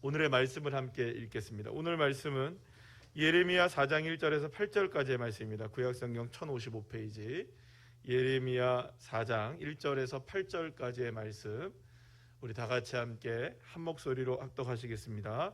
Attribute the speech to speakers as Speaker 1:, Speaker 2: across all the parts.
Speaker 1: 오늘의 말씀을 함께 읽겠습니다. 오늘 말씀은 예레미야 4장 1절에서 8절까지의 말씀입니다. 구약성경 1055페이지 예레미야 4장 1절에서 8절까지의 말씀, 우리 다 같이 함께 한 목소리로 악독하시겠습니다.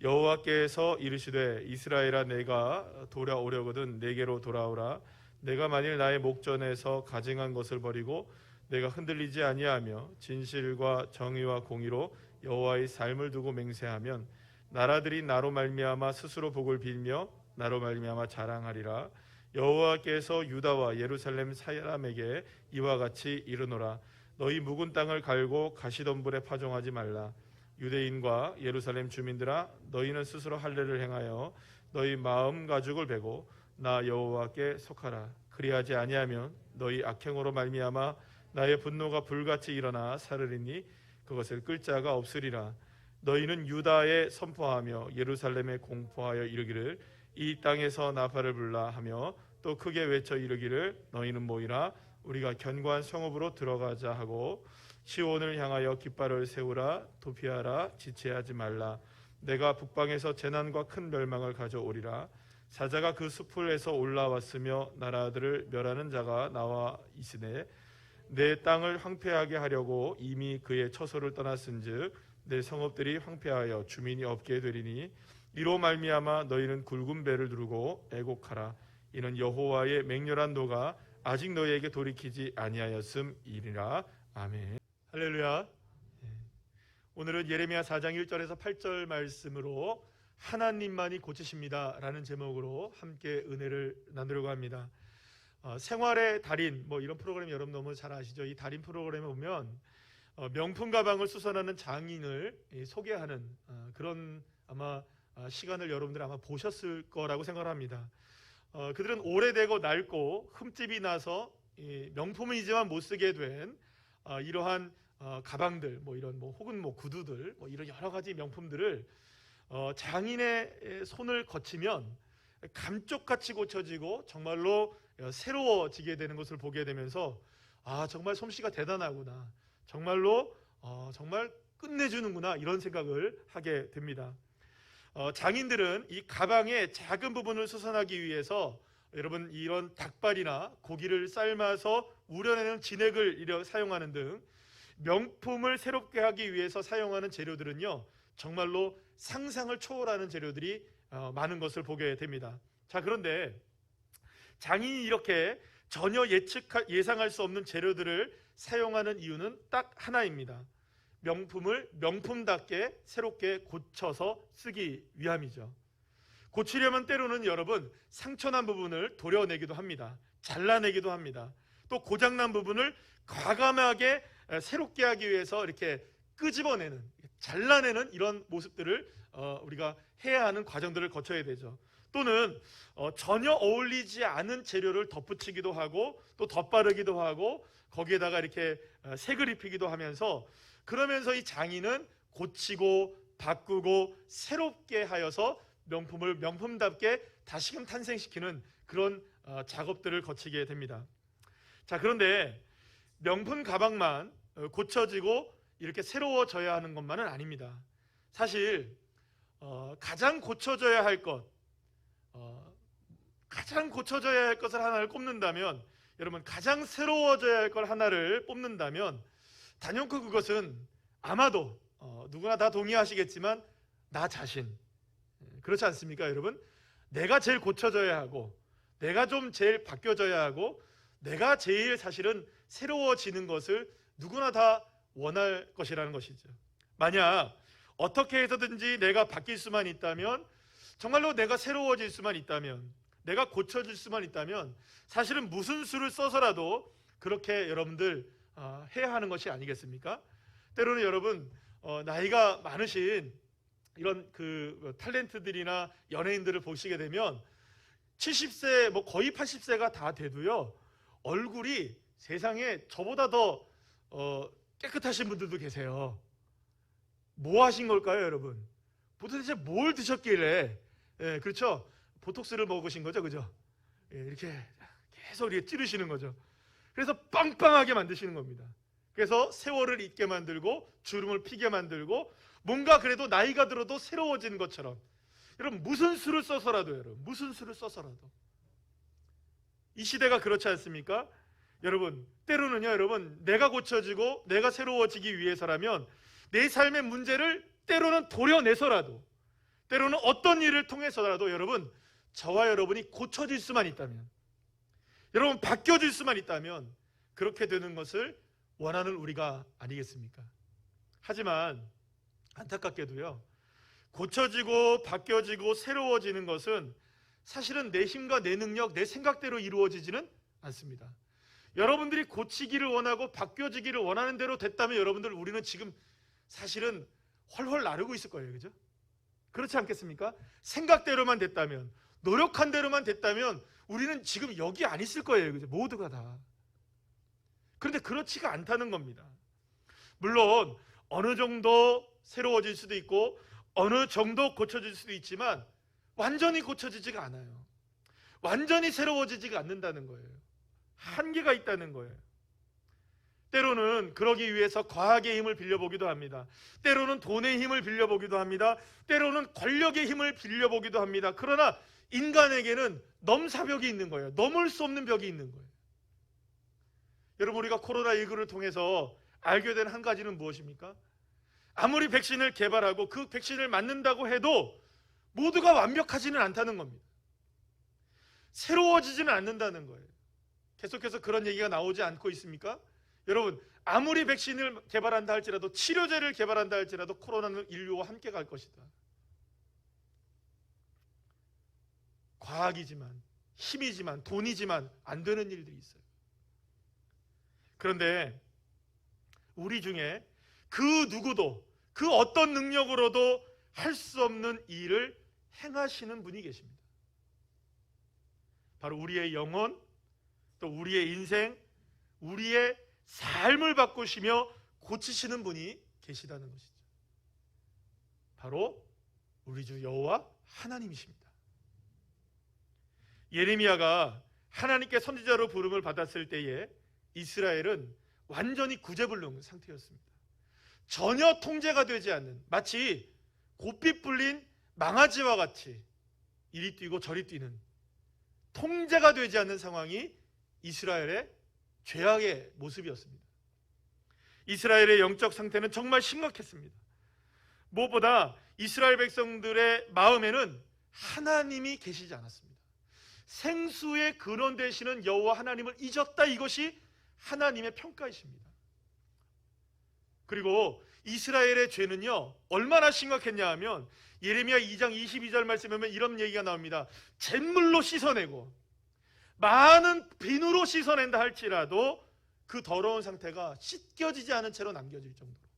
Speaker 1: 여호와께서 이르시되 이스라엘아, 내가 돌아오려거든 내게로 돌아오라. 내가 만일 나의 목전에서 가증한 것을 버리고 내가 흔들리지 아니하며 진실과 정의와 공의로 여호와의 삶을 두고 맹세하면 나라들이 나로 말미암아 스스로 복을 빌며 나로 말미암아 자랑하리라. 여호와께서 유다와 예루살렘 사람에게 이와 같이 이르노라. 너희 묵은 땅을 갈고 가시덤불에 파종하지 말라. 유대인과 예루살렘 주민들아, 너희는 스스로 할례를 행하여 너희 마음 가죽을 베고 나 여호와께 속하라. 그리하지 아니하면 너희 악행으로 말미암아 나의 분노가 불같이 일어나 사르리니 그것을 끌 자가 없으리라. 너희는 유다에 선포하며 예루살렘에 공포하여 이르기를 이 땅에서 나팔을 불라 하며 또 크게 외쳐 이르기를 너희는 모이라. 우리가 견고한 성읍으로 들어가자 하고 시온을 향하여 깃발을 세우라. 도피하라. 지체하지 말라. 내가 북방에서 재난과 큰 멸망을 가져오리라. 사자가 그 숲을에서 올라왔으며 나라들을 멸하는 자가 나와 있으되 내 땅을 황폐하게 하려고 이미 그의 처소를 떠났은즉 내 성읍들이 황폐하여 주민이 없게 되리니 이로 말미암아 너희는 굵은 배를 두르고 애곡하라. 이는 여호와의 맹렬한 노가 아직 너희에게 돌이키지 아니하였음이니라. 아멘. 할렐루야. 오늘은 예레미야 4장 1절에서 8절 말씀으로 하나님만이 고치십니다 라는 제목으로 함께 은혜를 나누려고 합니다. 생활의 달인, 이런 프로그램 여러분 너무 잘 아시죠? 이 달인 프로그램에 보면 명품 가방을 수선하는 장인을 소개하는 그런 아마 시간을 여러분들 아마 보셨을 거라고 생각합니다. 그들은 오래되고 낡고 흠집이 나서 명품이지만 못 쓰게 된 이러한 가방들, 혹은 구두들, 이런 여러 가지 명품들을 장인의 손을 거치면 감쪽같이 고쳐지고 정말로 새로워지게 되는 것을 보게 되면서 정말 솜씨가 대단하구나, 정말로 정말 끝내주는구나, 이런 생각을 하게 됩니다. 장인들은 이 가방의 작은 부분을 수선하기 위해서 여러분 이런 닭발이나 고기를 삶아서 우려내는 진액을 사용하는 등 명품을 새롭게 하기 위해서 사용하는 재료들은요, 정말로 상상을 초월하는 재료들이 많은 것을 보게 됩니다. 자, 그런데 장인이 이렇게 전혀 예상할 수 없는 재료들을 사용하는 이유는 딱 하나입니다. 명품을 명품답게 새롭게 고쳐서 쓰기 위함이죠. 고치려면 때로는 여러분 상처난 부분을 도려내기도 합니다. 잘라내기도 합니다. 또 고장난 부분을 과감하게 새롭게 하기 위해서 이렇게 끄집어내는, 잘라내는 이런 모습들을 우리가 해야 하는 과정들을 거쳐야 되죠. 또는 전혀 어울리지 않은 재료를 덧붙이기도 하고 또 덧바르기도 하고 거기에다가 이렇게 색을 입히기도 하면서, 그러면서 이 장인은 고치고 바꾸고 새롭게 하여서 명품을 명품답게 다시금 탄생시키는 그런 작업들을 거치게 됩니다. 자, 그런데 명품 가방만 고쳐지고 이렇게 새로워져야 하는 것만은 아닙니다. 사실 가장 고쳐져야 할 것, 가장 고쳐져야 할 것을 하나를 꼽는다면, 여러분 가장 새로워져야 할 걸 하나를 뽑는다면 단연코 그것은 아마도 누구나 다 동의하시겠지만 나 자신, 그렇지 않습니까 여러분? 내가 제일 고쳐져야 하고, 내가 좀 제일 바뀌어져야 하고, 내가 제일 사실은 새로워지는 것을 누구나 다 원할 것이라는 것이죠. 만약 어떻게 해서든지 내가 바뀔 수만 있다면, 정말로 내가 새로워질 수만 있다면, 내가 고쳐질 수만 있다면 사실은 무슨 수를 써서라도 그렇게 여러분들 해야 하는 것이 아니겠습니까? 때로는 여러분 나이가 많으신 이런 그 탤런트들이나 연예인들을 보시게 되면 70세 거의 80세가 다 돼도요, 얼굴이 세상에 저보다 더 깨끗하신 분들도 계세요. 뭐 하신 걸까요 여러분? 도대체 뭘 드셨길래, 그렇죠? 보톡스를 먹으신 거죠, 그죠? 이렇게 계속 이렇게 찌르시는 거죠. 그래서 빵빵하게 만드시는 겁니다. 그래서 세월을 잊게 만들고 주름을 피게 만들고 뭔가 그래도 나이가 들어도 새로워지는 것처럼, 여러분 무슨 수를 써서라도, 여러분 무슨 수를 써서라도 이 시대가 그렇지 않습니까? 여러분 때로는요, 여러분 내가 고쳐지고 내가 새로워지기 위해서라면 내 삶의 문제를 때로는 도려내서라도, 때로는 어떤 일을 통해서라도 여러분 저와 여러분이 고쳐질 수만 있다면, 여러분 바뀌어질 수만 있다면 그렇게 되는 것을 원하는 우리가 아니겠습니까? 하지만 안타깝게도요, 고쳐지고 바뀌어지고 새로워지는 것은 사실은 내 힘과 내 능력, 내 생각대로 이루어지지는 않습니다. 여러분들이 고치기를 원하고 바뀌어지기를 원하는 대로 됐다면 여러분들, 우리는 지금 사실은 헐헐 나르고 있을 거예요. 그죠? 그렇지 않겠습니까? 생각대로만 됐다면, 노력한 대로만 됐다면 우리는 지금 여기 안 있을 거예요. 그죠? 모두가 다. 그런데 그렇지가 않다는 겁니다. 물론 어느 정도 새로워질 수도 있고 어느 정도 고쳐질 수도 있지만 완전히 고쳐지지가 않아요. 완전히 새로워지지가 않는다는 거예요. 한계가 있다는 거예요. 때로는 그러기 위해서 과학의 힘을 빌려보기도 합니다. 때로는 돈의 힘을 빌려보기도 합니다. 때로는 권력의 힘을 빌려보기도 합니다. 그러나 인간에게는 넘사벽이 있는 거예요. 넘을 수 없는 벽이 있는 거예요. 여러분, 우리가 코로나19를 통해서 알게 된 한 가지는 무엇입니까? 아무리 백신을 개발하고 그 백신을 맞는다고 해도 모두가 완벽하지는 않다는 겁니다. 새로워지지는 않는다는 거예요. 계속해서 그런 얘기가 나오지 않고 있습니까? 여러분, 아무리 백신을 개발한다 할지라도, 치료제를 개발한다 할지라도 코로나는 인류와 함께 갈 것이다. 과학이지만, 힘이지만, 돈이지만 안 되는 일들이 있어요. 그런데 우리 중에 그 누구도, 그 어떤 능력으로도 할 수 없는 일을 행하시는 분이 계십니다. 바로 우리의 영혼, 또 우리의 인생, 우리의 삶을 바꾸시며 고치시는 분이 계시다는 것이죠. 바로 우리 주 여호와 하나님이십니다. 예레미야가 하나님께 선지자로 부름을 받았을 때에 이스라엘은 완전히 구제불능 상태였습니다. 전혀 통제가 되지 않는, 마치 고삐 뿔린 망아지와 같이 이리 뛰고 저리 뛰는, 통제가 되지 않는 상황이 이스라엘의 죄악의 모습이었습니다. 이스라엘의 영적 상태는 정말 심각했습니다. 무엇보다 이스라엘 백성들의 마음에는 하나님이 계시지 않았습니다. 생수의 근원 되시는 여호와 하나님을 잊었다, 이것이 하나님의 평가이십니다. 그리고 이스라엘의 죄는요 얼마나 심각했냐 하면, 예레미야 2장 22절 말씀에 보면 이런 얘기가 나옵니다. 잿물로 씻어내고 많은 비누로 씻어낸다 할지라도 그 더러운 상태가 씻겨지지 않은 채로 남겨질 정도로,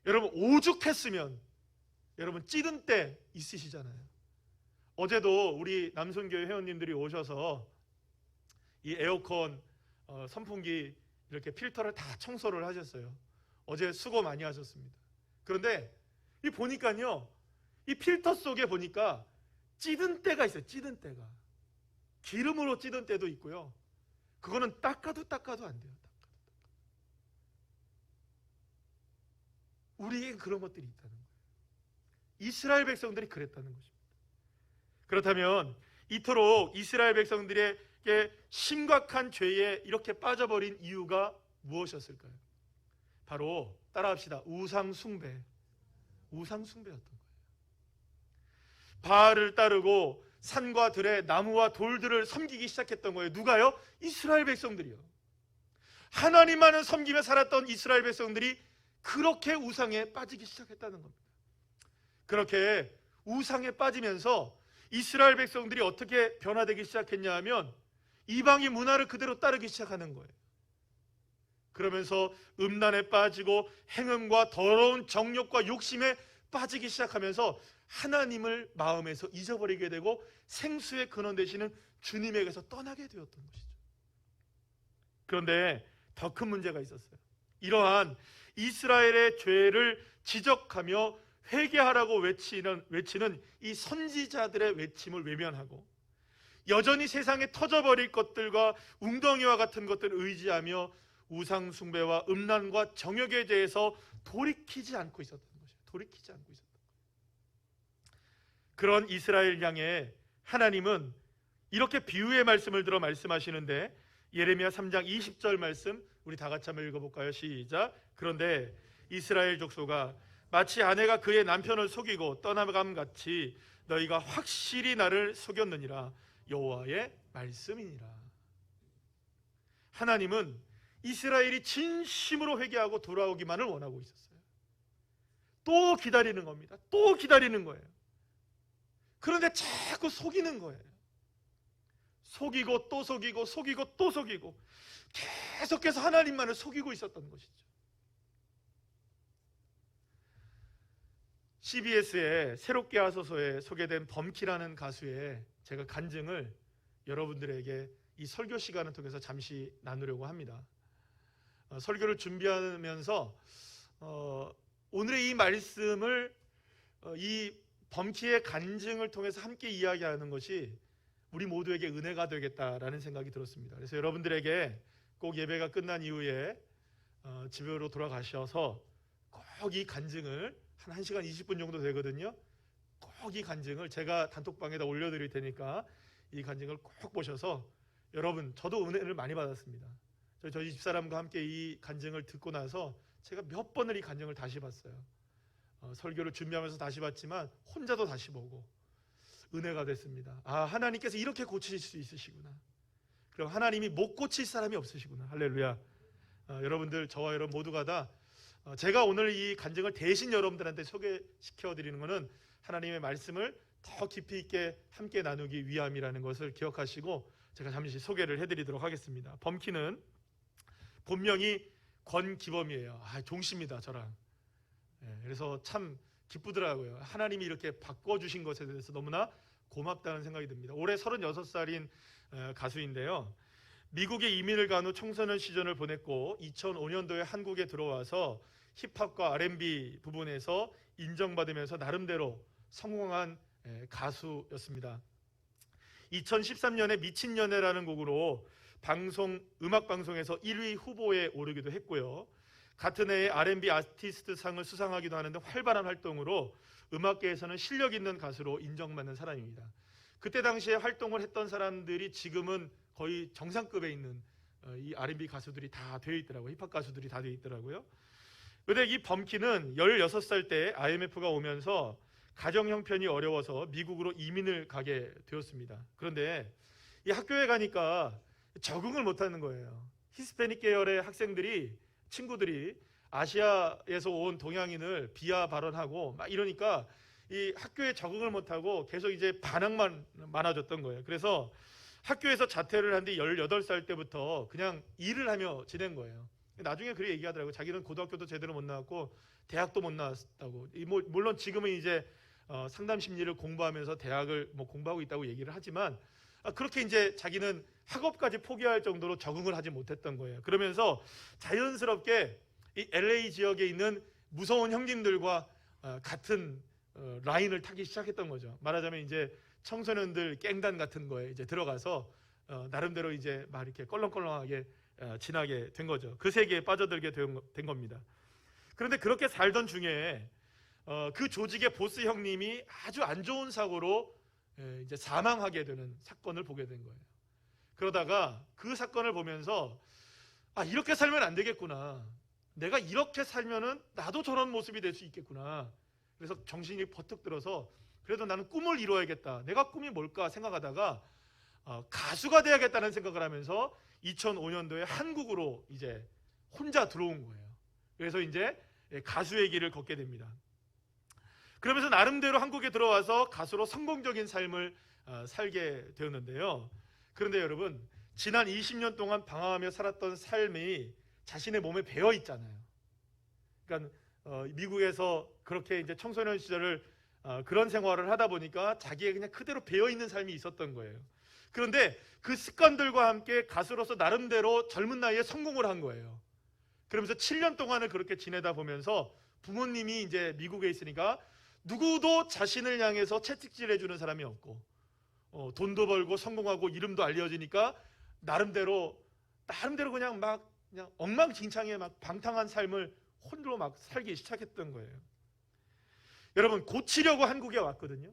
Speaker 1: 여러분 오죽했으면, 여러분 찌든 때 있으시잖아요. 어제도 우리 남선교회 회원님들이 오셔서 이 에어컨 선풍기 이렇게 필터를 다 청소를 하셨어요. 어제 수고 많이 하셨습니다. 그런데 이 보니까요, 이 필터 속에 보니까 찌든 때가 있어요. 찌든 때가. 기름으로 찌든 때도 있고요. 그거는 닦아도 안 돼요. 우리에게 그런 것들이 있다는 거예요. 이스라엘 백성들이 그랬다는 것입니다. 그렇다면 이토록 이스라엘 백성들에게 심각한 죄에 이렇게 빠져버린 이유가 무엇이었을까요? 바로 따라합시다. 우상 숭배였던 거예요. 바알을 따르고 산과 들의 나무와 돌들을 섬기기 시작했던 거예요. 누가요? 이스라엘 백성들이요. 하나님만을 섬기며 살았던 이스라엘 백성들이 그렇게 우상에 빠지기 시작했다는 겁니다. 그렇게 우상에 빠지면서 이스라엘 백성들이 어떻게 변화되기 시작했냐 하면 이방의 문화를 그대로 따르기 시작하는 거예요. 그러면서 음란에 빠지고 행음과 더러운 정욕과 욕심에 빠지기 시작하면서 하나님을 마음에서 잊어버리게 되고 생수의 근원 되시는 주님에게서 떠나게 되었던 것이죠. 그런데 더 큰 문제가 있었어요. 이러한 이스라엘의 죄를 지적하며 회개하라고 외치는 이 선지자들의 외침을 외면하고 여전히 세상에 터져버릴 것들과 웅덩이와 같은 것들을 의지하며 우상 숭배와 음란과 정욕에 대해서 돌이키지 않고 있었던 것이에요. 돌이키지 않고 있었던 거예요. 그런 이스라엘 향해 하나님은 이렇게 비유의 말씀을 들어 말씀하시는데, 예레미야 3장 20절 말씀 우리 다 같이 한번 읽어볼까요? 시작. 그런데 이스라엘 족속아, 마치 아내가 그의 남편을 속이고 떠나감 같이 너희가 확실히 나를 속였느니라. 여호와의 말씀이니라. 하나님은 이스라엘이 진심으로 회개하고 돌아오기만을 원하고 있었어요. 또 기다리는 겁니다. 또 기다리는 거예요. 그런데 자꾸 속이는 거예요. 속이고 또 속이고 속이고 또 속이고 계속해서 하나님만을 속이고 있었던 것이죠. CBS의 새롭게 하소서에 소개된 범키라는 가수의 제가 간증을 여러분들에게 이 설교 시간을 통해서 잠시 나누려고 합니다. 설교를 준비하면서 오늘의 이 말씀을 이 범키의 간증을 통해서 함께 이야기하는 것이 우리 모두에게 은혜가 되겠다라는 생각이 들었습니다. 그래서 여러분들에게 꼭 예배가 끝난 이후에 집으로 돌아가셔서 꼭 이 간증을 한 1시간 20분 정도 되거든요. 꼭 이 간증을 제가 단톡방에다 올려드릴 테니까 이 간증을 꼭 보셔서, 여러분, 저도 은혜를 많이 받았습니다. 저희 집사람과 함께 이 간증을 듣고 나서 제가 몇 번을 이 간증을 다시 봤어요. 설교를 준비하면서 다시 봤지만 혼자도 다시 보고 은혜가 됐습니다. 아, 하나님께서 이렇게 고치실 수 있으시구나. 그럼 하나님이 못 고칠 사람이 없으시구나. 할렐루야. 여러분들, 저와 여러분 모두가 다 제가 오늘 이 간증을 대신 여러분들한테 소개시켜 드리는 것은 하나님의 말씀을 더 깊이 있게 함께 나누기 위함이라는 것을 기억하시고 제가 잠시 소개를 해드리도록 하겠습니다. 범키는 본명이 권기범이에요. 종씨입니다, 저랑. 그래서 참 기쁘더라고요. 하나님이 이렇게 바꿔주신 것에 대해서 너무나 고맙다는 생각이 듭니다. 올해 36살인 가수인데요. 미국에 이민을 간 후 청소년 시절을 보냈고 2005년도에 한국에 들어와서 힙합과 R&B 부분에서 인정받으면서 나름대로 성공한 가수였습니다. 2013년에 미친 연애라는 곡으로 음악 방송에서 1위 후보에 오르기도 했고요. 같은 해에 R&B 아티스트 상을 수상하기도 하는데 활발한 활동으로 음악계에서는 실력 있는 가수로 인정받는 사람입니다. 그때 당시에 활동을 했던 사람들이 지금은 거의 정상급에 있는 이 R&B 가수들이 다 되어 있더라고요. 힙합 가수들이 다 되어 있더라고요. 그런데 이 범키는 16살 때 IMF가 오면서 가정 형편이 어려워서 미국으로 이민을 가게 되었습니다. 그런데 이 학교에 가니까 적응을 못하는 거예요. 히스패닉 계열의 친구들이 아시아에서 온 동양인을 비하 발언하고 막 이러니까 이 학교에 적응을 못하고 계속 이제 반항만 많아졌던 거예요. 그래서 학교에서 자퇴를 한 뒤 18살 때부터 그냥 일을 하며 지낸 거예요. 나중에 그렇게 얘기하더라고요. 자기는 고등학교도 제대로 못 나왔고 대학도 못 나왔다고. 물론 지금은 이제 상담 심리를 공부하면서 대학을 공부하고 있다고 얘기를 하지만 그렇게 이제 자기는 학업까지 포기할 정도로 적응을 하지 못했던 거예요. 그러면서 자연스럽게 이 LA 지역에 있는 무서운 형님들과 같은 라인을 타기 시작했던 거죠. 말하자면 이제 청소년들 깽단 같은 거에 이제 들어가서 나름대로 이제 막 이렇게 껄렁껄렁하게 지나게 된 거죠. 그 세계에 빠져들게 된 겁니다. 그런데 그렇게 살던 중에 그 조직의 보스 형님이 아주 안 좋은 사고로 이제 사망하게 되는 사건을 보게 된 거예요. 그러다가 그 사건을 보면서 이렇게 살면 안 되겠구나. 내가 이렇게 살면은 나도 저런 모습이 될 수 있겠구나. 그래서 정신이 버뜩 들어서 그래도 나는 꿈을 이루어야겠다. 내가 꿈이 뭘까 생각하다가 가수가 돼야겠다는 생각을 하면서 2005년도에 한국으로 이제 혼자 들어온 거예요. 그래서 이제 가수의 길을 걷게 됩니다. 그러면서 나름대로 한국에 들어와서 가수로 성공적인 삶을 살게 되었는데요. 그런데 여러분, 지난 20년 동안 방황하며 살았던 삶이 자신의 몸에 배어 있잖아요. 그러니까 미국에서 그렇게 이제 청소년 시절을 그런 생활을 하다 보니까 자기의 그냥 그대로 배어 있는 삶이 있었던 거예요. 그런데 그 습관들과 함께 가수로서 나름대로 젊은 나이에 성공을 한 거예요. 그러면서 7년 동안을 그렇게 지내다 보면서 부모님이 이제 미국에 있으니까 누구도 자신을 향해서 채찍질 해주는 사람이 없고 돈도 벌고 성공하고 이름도 알려지니까 나름대로 그냥 막 그냥 엉망진창의 막 방탕한 삶을 홀로 막 살기 시작했던 거예요. 여러분, 고치려고 한국에 왔거든요.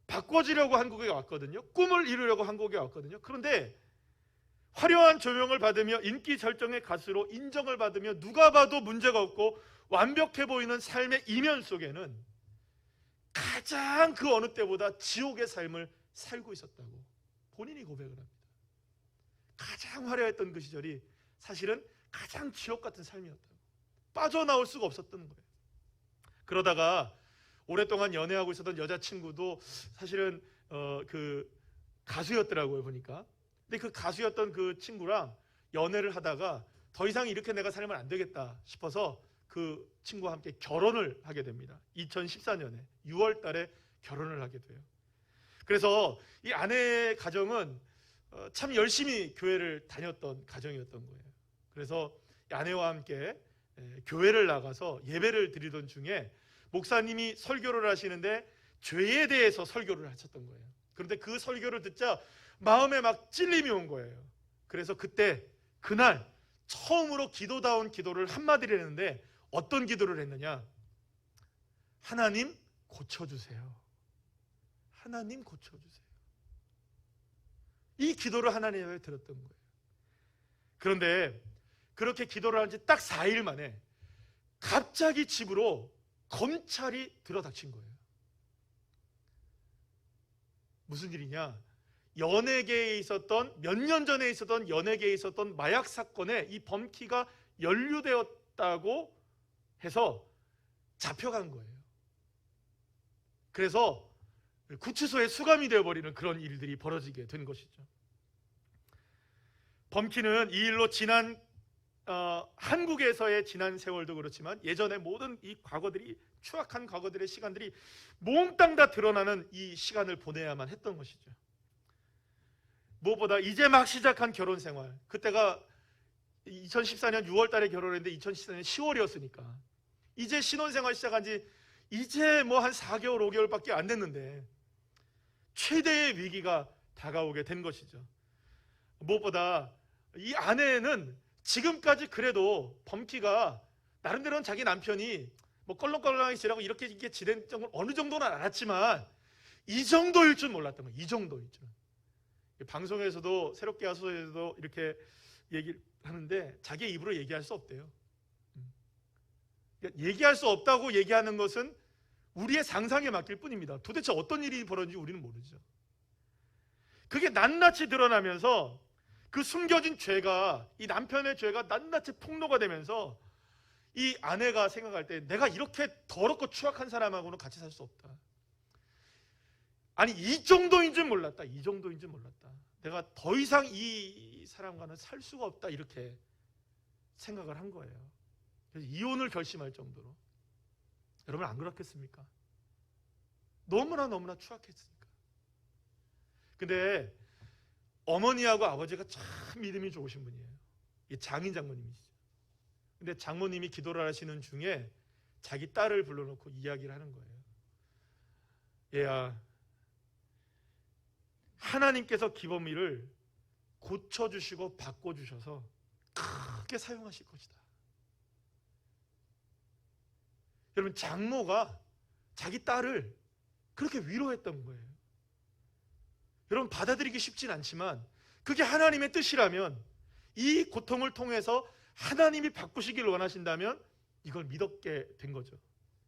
Speaker 1: 바꿔지려고 한국에 왔거든요. 꿈을 이루려고 한국에 왔거든요. 그런데 화려한 조명을 받으며 인기 절정의 가수로 인정을 받으며 누가 봐도 문제가 없고 완벽해 보이는 삶의 이면 속에는 가장 그 어느 때보다 지옥의 삶을 살고 있었다고 본인이 고백을 합니다. 가장 화려했던 그 시절이 사실은 가장 지옥 같은 삶이었다고, 빠져나올 수가 없었던 거예요. 그러다가 오랫동안 연애하고 있었던 여자친구도 사실은 그 가수였더라고요, 보니까. 근데 그 가수였던 그 친구랑 연애를 하다가 더 이상 이렇게 내가 살면 안 되겠다 싶어서 그 친구와 함께 결혼을 하게 됩니다. 2014년에 6월 달에 결혼을 하게 돼요. 그래서 이 아내의 가정은 참 열심히 교회를 다녔던 가정이었던 거예요. 그래서 아내와 함께 교회를 나가서 예배를 드리던 중에 목사님이 설교를 하시는데 죄에 대해서 설교를 하셨던 거예요. 그런데 그 설교를 듣자 마음에 막 찔림이 온 거예요. 그래서 그날 처음으로 기도다운 기도를 한마디를 했는데 어떤 기도를 했느냐? 하나님 고쳐주세요. 하나님 고쳐주세요. 이 기도를 하나님께 들었던 거예요. 그런데 그렇게 기도를 한 지 딱 4일 만에 갑자기 집으로 검찰이 들어닥친 거예요. 무슨 일이냐? 연예계에 있었던, 몇 년 전에 있었던 연예계에 있었던 마약 사건에 이 범키가 연루되었다고 해서 잡혀간 거예요. 그래서 구치소에 수감이 되어버리는 그런 일들이 벌어지게 된 것이죠. 범키는 이 일로 지난 한국에서의 지난 세월도 그렇지만 예전에 모든 이 과거들이, 추악한 과거들의 시간들이 몽땅 다 드러나는 이 시간을 보내야만 했던 것이죠. 무엇보다 이제 막 시작한 결혼 생활, 그때가 2014년 6월 달에 결혼했는데 2014년 10월이었으니까 이제 신혼생활 시작한 지 이제 뭐 한 4개월 5개월밖에 안 됐는데 최대의 위기가 다가오게 된 것이죠. 무엇보다 이 아내는 지금까지 그래도 범키가 나름대로는 자기 남편이 뭐 껄렁껄렁하게 지내고 이렇게 지낸 정도는 어느 정도는 알았지만 이 정도일 줄 몰랐던 거예요. 이 정도일 줄. 방송에서도 새롭게 와서에서도 이렇게 얘기를 하는데 자기의 입으로 얘기할 수 없대요. 그러니까 얘기할 수 없다고 얘기하는 것은 우리의 상상에 맡길 뿐입니다. 도대체 어떤 일이 벌어진지 우리는 모르죠. 그게 낱낱이 드러나면서 그 숨겨진 죄가, 이 남편의 죄가 낱낱이 폭로가 되면서 이 아내가 생각할 때 내가 이렇게 더럽고 추악한 사람하고는 같이 살 수 없다. 아니 이 정도인 줄 몰랐다. 이 정도인 줄 몰랐다. 내가 더 이상 이 사람과는 살 수가 없다. 이렇게 생각을 한 거예요. 그래서 이혼을 결심할 정도로. 여러분 안 그렇겠습니까? 너무나 추악했으니까. 근데 어머니하고 아버지가 참 믿음이 좋으신 분이에요. 이 장인 장모님이시죠. 근데 장모님이 기도를 하시는 중에 자기 딸을 불러놓고 이야기를 하는 거예요. 얘야, 하나님께서 기범이를 고쳐주시고 바꿔주셔서 크게 사용하실 것이다. 여러분 장모가 자기 딸을 그렇게 위로했던 거예요. 여러분 받아들이기 쉽진 않지만 그게 하나님의 뜻이라면, 이 고통을 통해서 하나님이 바꾸시길 원하신다면 이걸 믿었게 된 거죠.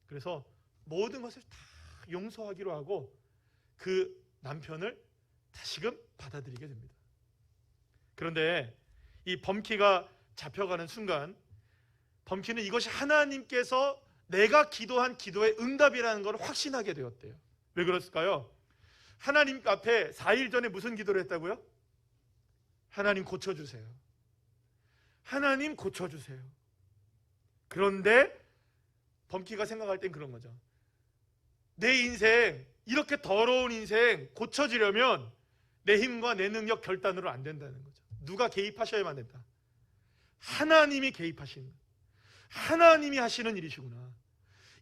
Speaker 1: 그래서 모든 것을 다 용서하기로 하고 그 남편을 다시금 받아들이게 됩니다. 그런데 이 범키가 잡혀가는 순간 범키는 이것이 하나님께서 내가 기도한 기도의 응답이라는 걸 확신하게 되었대요. 왜 그랬을까요? 하나님 앞에 4일 전에 무슨 기도를 했다고요? 하나님 고쳐주세요. 하나님 고쳐주세요. 그런데 범키가 생각할 땐 그런 거죠. 내 인생, 이렇게 더러운 인생 고쳐지려면 내 힘과 내 능력 결단으로 안 된다는 거죠. 누가 개입하셔야만 된다. 하나님이 개입하시는, 하나님이 하시는 일이시구나.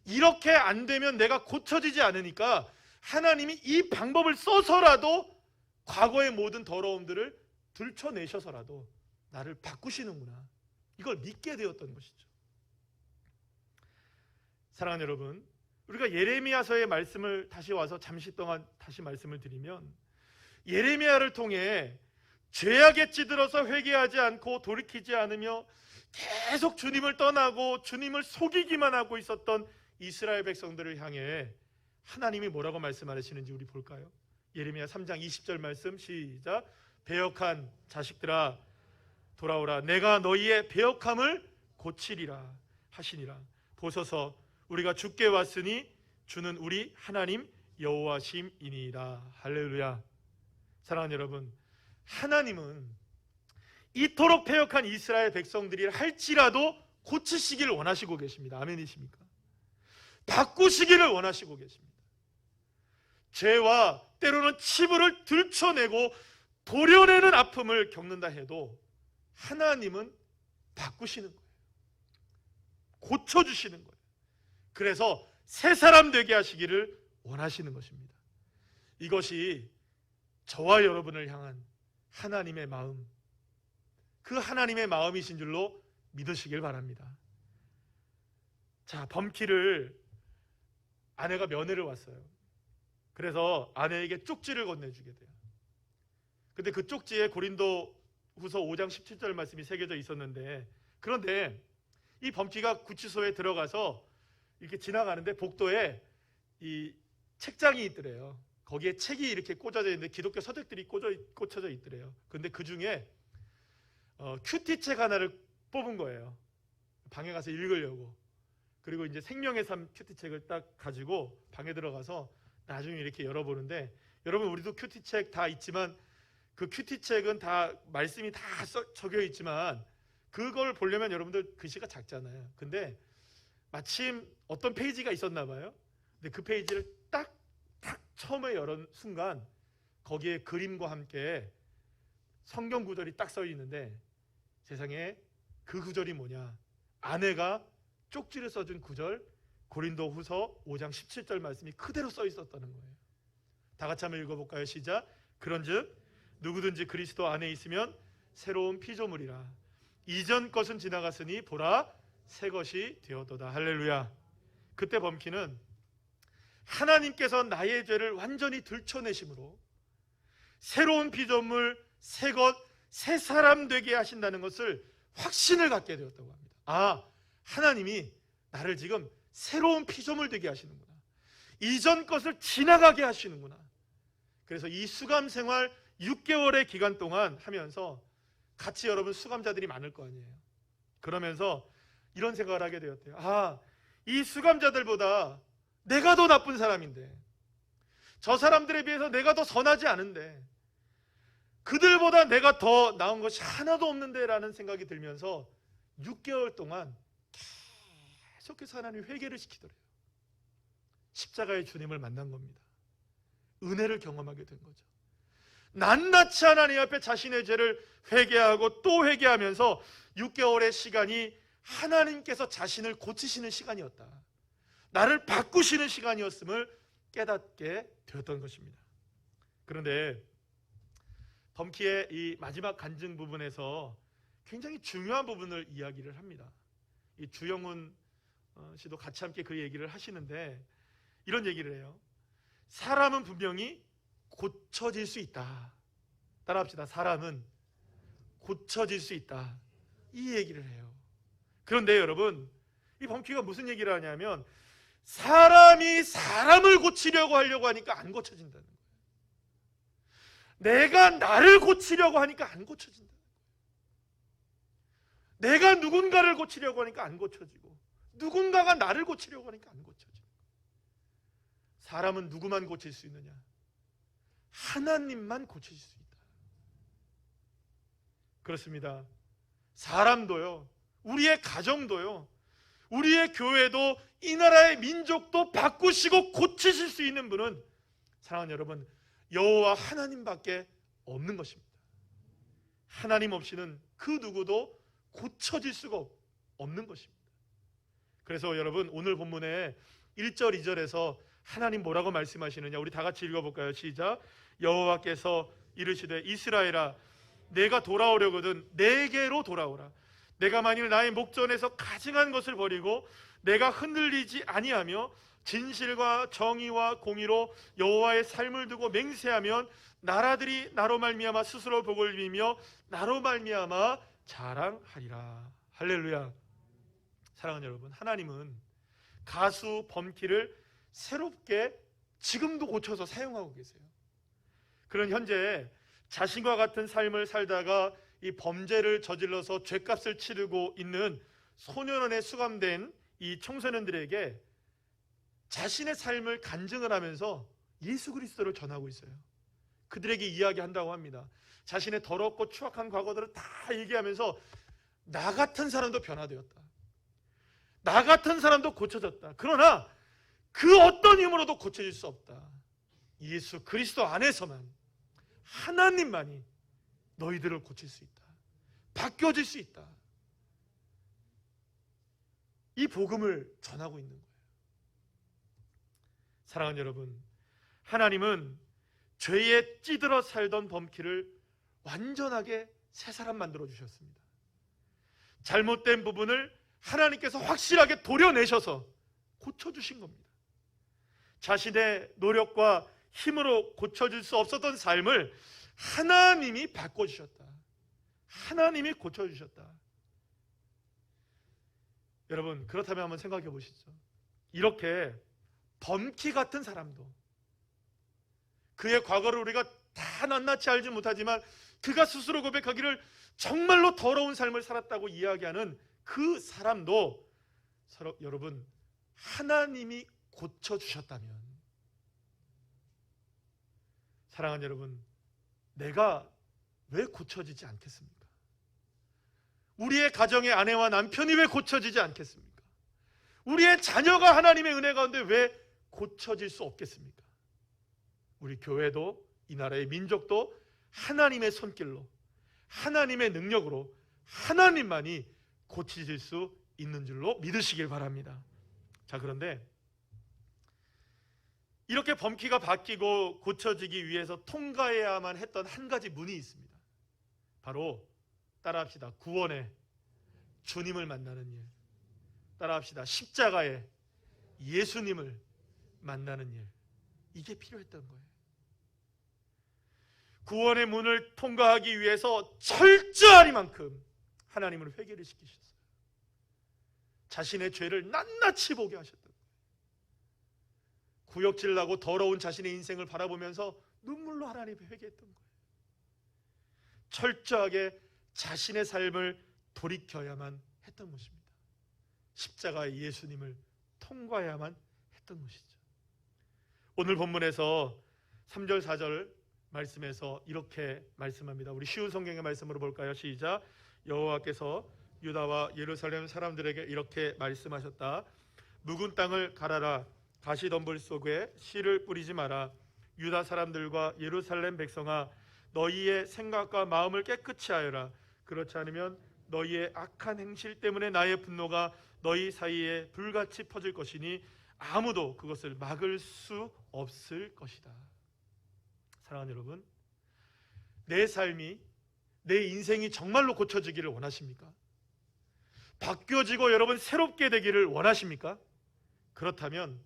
Speaker 1: 이렇게 안 되면 내가 고쳐지지 않으니까 하나님이 이 방법을 써서라도 과거의 모든 더러움들을 들춰내셔서라도 나를 바꾸시는구나. 이걸 믿게 되었던 것이죠. 사랑하는 여러분, 우리가 예레미야서의 말씀을 다시 와서 잠시 동안 다시 말씀을 드리면, 예레미야를 통해 죄악에 찌들어서 회개하지 않고 돌이키지 않으며 계속 주님을 떠나고 주님을 속이기만 하고 있었던 이스라엘 백성들을 향해 하나님이 뭐라고 말씀하시는지 우리 볼까요? 예레미야 3장 20절 말씀, 시작. 배역한 자식들아 돌아오라. 내가 너희의 배역함을 고치리라 하시니라. 보소서 우리가 주께 왔으니 주는 우리 하나님 여호와심이니이다. 할렐루야. 사랑하는 여러분, 하나님은 이토록 패역한 이스라엘 백성들이 할지라도 고치시기를 원하시고 계십니다. 아멘이십니까? 바꾸시기를 원하시고 계십니다. 죄와 때로는 치부를 들춰내고 도려내는 아픔을 겪는다 해도 하나님은 바꾸시는 거예요. 고쳐주시는 거예요. 그래서 새 사람 되게 하시기를 원하시는 것입니다. 이것이 저와 여러분을 향한 하나님의 마음, 그 하나님의 마음이신 줄로 믿으시길 바랍니다. 자, 범키를 아내가 면회를 왔어요. 그래서 아내에게 쪽지를 건네주게 돼요. 근데 그 쪽지에 고린도 후서 5장 17절 말씀이 새겨져 있었는데, 그런데 이 범키가 구치소에 들어가서 이렇게 지나가는데 복도에 이 책장이 있더래요. 거기에 책이 이렇게 꽂아져 있는데 기독교 서적들이 꽂혀져 있더래요. 근데 그 중에 큐티책 하나를 뽑은 거예요. 방에 가서 읽으려고. 그리고 이제 생명의 삶 큐티책을 딱 가지고 방에 들어가서 나중에 이렇게 열어보는데, 여러분 우리도 큐티책 다 있지만 그 큐티책은 다 말씀이 다 적혀 있지만 그걸 보려면 여러분들 글씨가 작잖아요. 근데 마침 어떤 페이지가 있었나 봐요. 근데 그 페이지를 딱 처음에 열은 순간 거기에 그림과 함께 성경 구절이 딱 써 있는데, 세상에 그 구절이 뭐냐? 아내가 쪽지를 써준 구절, 고린도 후서 5장 17절 말씀이 그대로 써 있었다는 거예요. 다 같이 한번 읽어볼까요? 시작. 그런즉 누구든지 그리스도 안에 있으면 새로운 피조물이라. 이전 것은 지나갔으니 보라 새 것이 되었도다. 할렐루야. 그때 범키는 하나님께서 나의 죄를 완전히 들춰내심으로 새로운 피조물, 새 것, 새 사람 되게 하신다는 것을 확신을 갖게 되었다고 합니다. 아, 하나님이 나를 지금 새로운 피조물 되게 하시는구나. 이전 것을 지나가게 하시는구나. 그래서 이 수감 생활 6개월의 기간 동안 하면서 같이 여러분 수감자들이 많을 거 아니에요. 그러면서 이런 생각을 하게 되었대요. 아, 이 수감자들보다 내가 더 나쁜 사람인데, 저 사람들에 비해서 내가 더 선하지 않은데, 그들보다 내가 더 나은 것이 하나도 없는데 라는 생각이 들면서 6개월 동안 계속해서 하나님 회개를 시키더래요. 십자가의 주님을 만난 겁니다. 은혜를 경험하게 된 거죠. 낱낱이 하나님 앞에 자신의 죄를 회개하고 또 회개하면서 6개월의 시간이 하나님께서 자신을 고치시는 시간이었다, 나를 바꾸시는 시간이었음을 깨닫게 되었던 것입니다. 그런데 범키의 이 마지막 간증 부분에서 굉장히 중요한 부분을 이야기를 합니다. 이 주영훈 씨도 같이 함께 그 얘기를 하시는데 이런 얘기를 해요. 사람은 분명히 고쳐질 수 있다. 따라합시다. 사람은 고쳐질 수 있다. 이 얘기를 해요. 그런데 여러분, 이 범키가 무슨 얘기를 하냐면 사람이 사람을 고치려고 하려고 하니까 안 고쳐진다는 거예요. 내가 나를 고치려고 하니까 안 고쳐진다는 거예요. 내가 누군가를 고치려고 하니까 안 고쳐지고, 누군가가 나를 고치려고 하니까 안 고쳐지는 거예요. 사람은 누구만 고칠 수 있느냐? 하나님만 고치실 수 있다. 그렇습니다. 사람도요, 우리의 가정도요, 우리의 교회도, 이 나라의 민족도 바꾸시고 고치실 수 있는 분은 사랑하는 여러분, 여호와 하나님밖에 없는 것입니다. 하나님 없이는 그 누구도 고쳐질 수가 없는 것입니다. 그래서 여러분, 오늘 본문에 1절 2절에서 하나님 뭐라고 말씀하시느냐, 우리 다 같이 읽어볼까요? 시작. 여호와께서 이르시되 이스라엘아, 내가 돌아오려거든 내게로 돌아오라. 내가 만일 나의 목전에서 가증한 것을 버리고 내가 흔들리지 아니하며 진실과 정의와 공의로 여호와의 삶을 두고 맹세하면 나라들이 나로 말미암아 스스로 복을 비며 나로 말미암아 자랑하리라. 할렐루야. 사랑하는 여러분, 하나님은 가수 범키를 새롭게 지금도 고쳐서 사용하고 계세요. 그런 현재 자신과 같은 삶을 살다가 이 범죄를 저질러서 죗값을 치르고 있는 소년원에 수감된 이 청소년들에게 자신의 삶을 간증을 하면서 예수 그리스도를 전하고 있어요. 그들에게 이야기한다고 합니다. 자신의 더럽고 추악한 과거들을 다 얘기하면서 나 같은 사람도 변화되었다, 나 같은 사람도 고쳐졌다, 그러나 그 어떤 힘으로도 고쳐질 수 없다. 예수 그리스도 안에서만, 하나님만이 너희들을 고칠 수 있다, 바뀌어질 수 있다. 이 복음을 전하고 있는 거예요. 사랑하는 여러분, 하나님은 죄에 찌들어 살던 범키를 완전하게 새 사람 만들어 주셨습니다. 잘못된 부분을 하나님께서 확실하게 도려내셔서 고쳐주신 겁니다. 자신의 노력과 힘으로 고쳐줄 수 없었던 삶을 하나님이 바꿔주셨다, 하나님이 고쳐주셨다. 여러분, 그렇다면 한번 생각해 보시죠. 이렇게 범키 같은 사람도, 그의 과거를 우리가 다 낱낱이 알지 못하지만 그가 스스로 고백하기를 정말로 더러운 삶을 살았다고 이야기하는 그 사람도 여러분, 하나님이 고쳐주셨다면, 사랑하는 여러분, 내가 왜 고쳐지지 않겠습니까? 우리의 가정의 아내와 남편이 왜 고쳐지지 않겠습니까? 우리의 자녀가 하나님의 은혜 가운데 왜 고쳐질 수 없겠습니까? 우리 교회도 이 나라의 민족도 하나님의 손길로, 하나님의 능력으로 하나님만이 고치실 수 있는 줄로 믿으시길 바랍니다. 자, 그런데 이렇게 범키가 바뀌고 고쳐지기 위해서 통과해야만 했던 한 가지 문이 있습니다. 바로 따라합시다. 구원의 주님을 만나는 일. 따라합시다. 십자가의 예수님을 만나는 일. 이게 필요했던 거예요. 구원의 문을 통과하기 위해서 철저하리만큼 하나님을 회개를 시키셨어요. 자신의 죄를 낱낱이 보게 하셨던 거예요. 구역질나고 더러운 자신의 인생을 바라보면서 눈물로 하나님을 회개했던 거예요. 철저하게 자신의 삶을 돌이켜야만 했던 것입니다. 십자가의 예수님을 통과해야만 했던 것이죠. 오늘 본문에서 3절 4절 말씀에서 이렇게 말씀합니다. 우리 쉬운 성경의 말씀으로 볼까요? 시작. 여호와께서 유다와 예루살렘 사람들에게 이렇게 말씀하셨다. 묵은 땅을 갈아라. 가시덤불 속에 씨를 뿌리지 마라. 유다 사람들과 예루살렘 백성아, 너희의 생각과 마음을 깨끗이 하여라. 그렇지 않으면 너희의 악한 행실 때문에 나의 분노가 너희 사이에 불같이 퍼질 것이니 아무도 그것을 막을 수 없을 것이다. 사랑하는 여러분, 내 삶이, 내 인생이 정말로 고쳐지기를 원하십니까? 바뀌어지고 여러분 새롭게 되기를 원하십니까? 그렇다면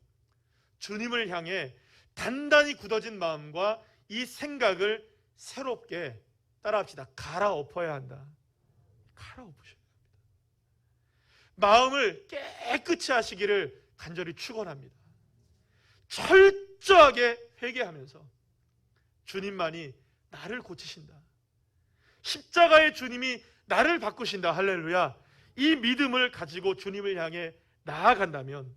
Speaker 1: 주님을 향해 단단히 굳어진 마음과 이 생각을 새롭게, 따라합시다, 갈아엎어야 한다. 갈아엎으셔야 합니다. 마음을 깨끗이 하시기를 간절히 축원합니다. 철저하게 회개하면서 주님만이 나를 고치신다, 십자가의 주님이 나를 바꾸신다, 할렐루야, 이 믿음을 가지고 주님을 향해 나아간다면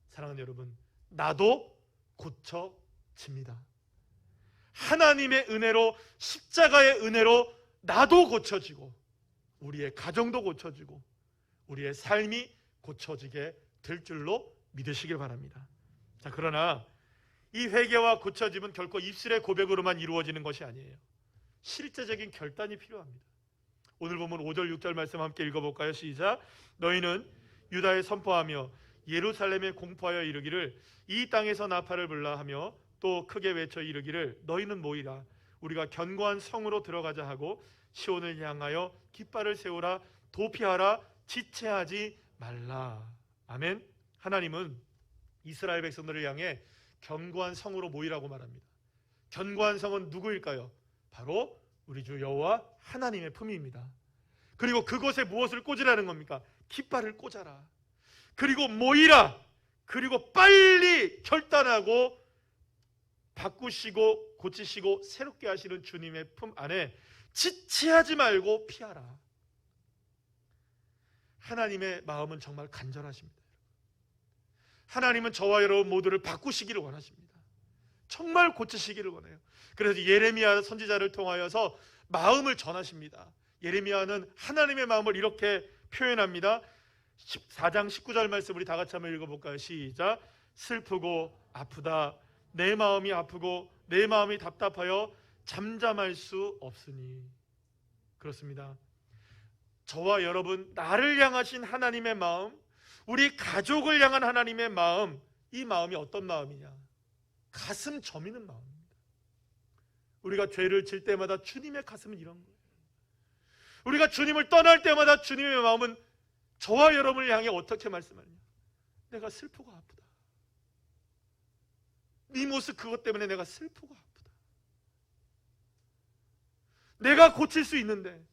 Speaker 1: 사랑하는 여러분, 나도 고쳐집니다. 하나님의 은혜로, 십자가의 은혜로 나도 고쳐지고 우리의 가정도 고쳐지고 우리의 삶이 고쳐지게 될 줄로 믿으시길 바랍니다. 자, 그러나 이 회개와 고쳐짐은 결코 입술의 고백으로만 이루어지는 것이 아니에요. 실제적인 결단이 필요합니다. 오늘 보면 5절 6절 말씀 함께 읽어볼까요? 시작. 너희는 유다에 선포하며 예루살렘에 공포하여 이르기를 이 땅에서 나팔을 불라 하며 또 크게 외쳐 이르기를 너희는 모이라. 우리가 견고한 성으로 들어가자 하고 시온을 향하여 깃발을 세우라. 도피하라, 지체하지 말라. 아멘. 하나님은 이스라엘 백성들을 향해 견고한 성으로 모이라고 말합니다. 견고한 성은 누구일까요? 바로 우리 주 여호와 하나님의 품위입니다. 그리고 그곳에 무엇을 꽂으라는 겁니까? 깃발을 꽂아라. 그리고 모이라. 그리고 빨리 결단하고 바꾸시고 고치시고 새롭게 하시는 주님의 품 안에 지체하지 말고 피하라. 하나님의 마음은 정말 간절하십니다. 하나님은 저와 여러분 모두를 바꾸시기를 원하십니다. 정말 고치시기를 원해요. 그래서 예레미야 선지자를 통하여서 마음을 전하십니다. 예레미야는 하나님의 마음을 이렇게 표현합니다. 4장 19절 말씀 우리 다 같이 한번 읽어볼까요? 시작. 슬프고 아프다. 내 마음이 아프고 내 마음이 답답하여 잠잠할 수 없으니. 그렇습니다. 저와 여러분, 나를 향하신 하나님의 마음, 우리 가족을 향한 하나님의 마음, 이 마음이 어떤 마음이냐? 가슴 저미는 마음입니다. 우리가 죄를 질 때마다 주님의 가슴은 이런 거예요. 우리가 주님을 떠날 때마다 주님의 마음은 저와 여러분을 향해 어떻게 말씀하느냐? 내가 슬프고 아프다. 네 모습 그것 때문에 내가 슬프고 아프다. 내가 고칠 수 있는데,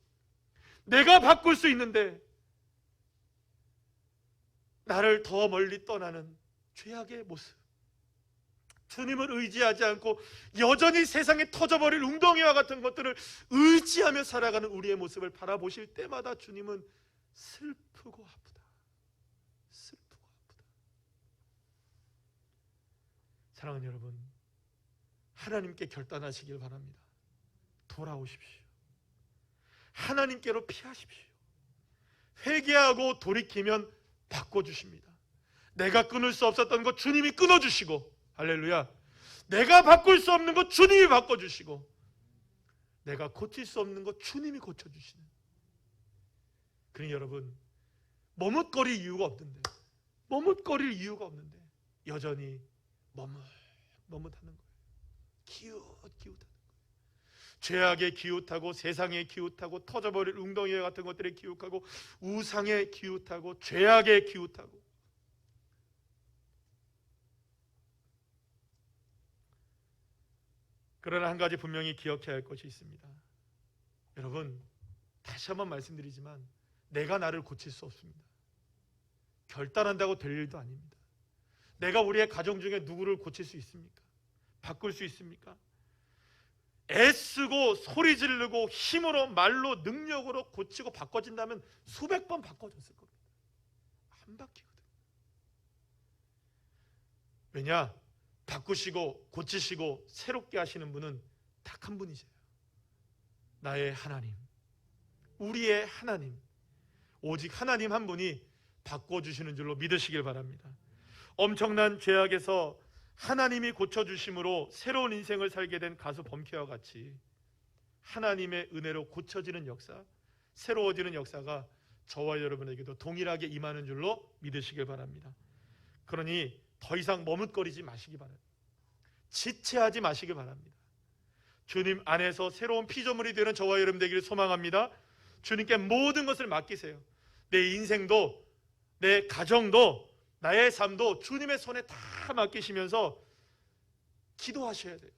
Speaker 1: 내가 바꿀 수 있는데 나를 더 멀리 떠나는 죄악의 모습, 주님을 의지하지 않고 여전히 세상에 터져버릴 웅덩이와 같은 것들을 의지하며 살아가는 우리의 모습을 바라보실 때마다 주님은 슬프고 아프다. 슬프고 아프다. 사랑하는 여러분, 하나님께 결단하시길 바랍니다. 돌아오십시오. 하나님께로 피하십시오. 회개하고 돌이키면 바꿔주십니다. 내가 끊을 수 없었던 것 주님이 끊어주시고, 할렐루야. 내가 바꿀 수 없는 것 주님이 바꿔주시고, 내가 고칠 수 없는 것 주님이 고쳐주시는. 그러니 여러분, 머뭇거릴 이유가 없는데, 머뭇거릴 이유가 없는데 여전히 머뭇하는 거예요. 기웃기웃하는 거예요. 죄악에 기웃하고, 세상에 기웃하고, 터져버릴 웅덩이 같은 것들에 기웃하고, 우상에 기웃하고, 죄악에 기웃하고. 그러나 한 가지 분명히 기억해야 할 것이 있습니다. 여러분, 다시 한번 말씀드리지만 내가 나를 고칠 수 없습니다. 결단한다고 될 일도 아닙니다. 내가 우리의 가정 중에 누구를 고칠 수 있습니까? 바꿀 수 있습니까? 애쓰고 소리 지르고 힘으로, 말로, 능력으로 고치고 바꿔진다면 수백 번 바꿔줬을 겁니다. 안 바뀌거든요. 왜냐? 바꾸시고 고치시고 새롭게 하시는 분은 딱 한 분이세요. 나의 하나님, 우리의 하나님, 오직 하나님 한 분이 바꿔주시는 줄로 믿으시길 바랍니다. 엄청난 죄악에서 하나님이 고쳐주심으로 새로운 인생을 살게 된 가수 범케와 같이 하나님의 은혜로 고쳐지는 역사, 새로워지는 역사가 저와 여러분에게도 동일하게 임하는 줄로 믿으시길 바랍니다. 그러니 더 이상 머뭇거리지 마시기 바랍니다. 지체하지 마시기 바랍니다. 주님 안에서 새로운 피조물이 되는 저와 여러분 되기를 소망합니다. 주님께 모든 것을 맡기세요. 내 인생도, 내 가정도, 나의 삶도 주님의 손에 다 맡기시면서 기도하셔야 돼요.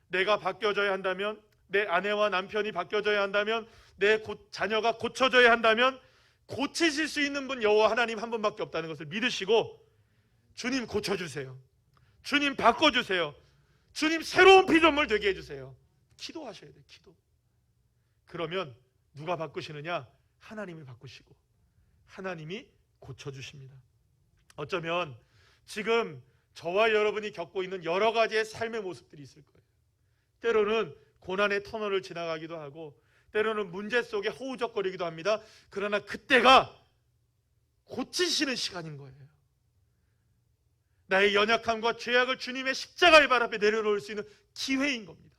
Speaker 1: 내가 바뀌어져야 한다면, 내 아내와 남편이 바뀌어져야 한다면, 내 자녀가 고쳐져야 한다면 고치실 수 있는 분 여호와 하나님 한 분밖에 없다는 것을 믿으시고, 주님 고쳐주세요. 주님 바꿔주세요. 주님 새로운 피조물 되게 해주세요. 기도하셔야 돼요. 기도. 그러면 누가 바꾸시느냐? 하나님이 바꾸시고 하나님이 고쳐주십니다. 어쩌면 지금 저와 여러분이 겪고 있는 여러 가지의 삶의 모습들이 있을 거예요. 때로는 고난의 터널을 지나가기도 하고, 때로는 문제 속에 허우적거리기도 합니다. 그러나 그때가 고치시는 시간인 거예요. 나의 연약함과 죄악을 주님의 십자가의 발 앞에 내려놓을 수 있는 기회인 겁니다.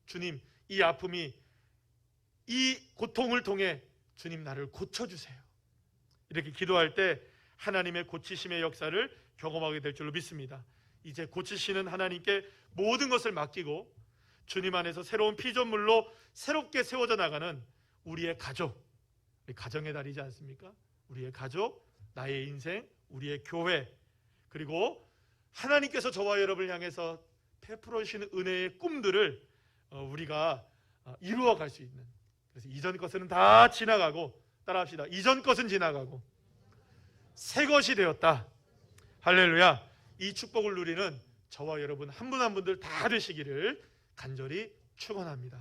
Speaker 1: 주님, 이 아픔이, 이 고통을 통해 주님 나를 고쳐주세요. 이렇게 기도할 때 하나님의 고치심의 역사를 경험하게 될 줄로 믿습니다. 이제 고치시는 하나님께 모든 것을 맡기고 주님 안에서 새로운 피조물로 새롭게 세워져 나가는 우리의 가족, 우리 가정의 달이지 않습니까? 우리의 가족, 나의 인생, 우리의 교회, 그리고 하나님께서 저와 여러분을 향해서 베풀어주시는 은혜의 꿈들을 우리가 이루어갈 수 있는, 그래서 이전 것은 다 지나가고, 따라합시다. 이전 것은 지나가고 새 것이 되었다. 할렐루야. 이 축복을 누리는 저와 여러분 한 분 한 분들 다 되시기를 간절히 축원합니다.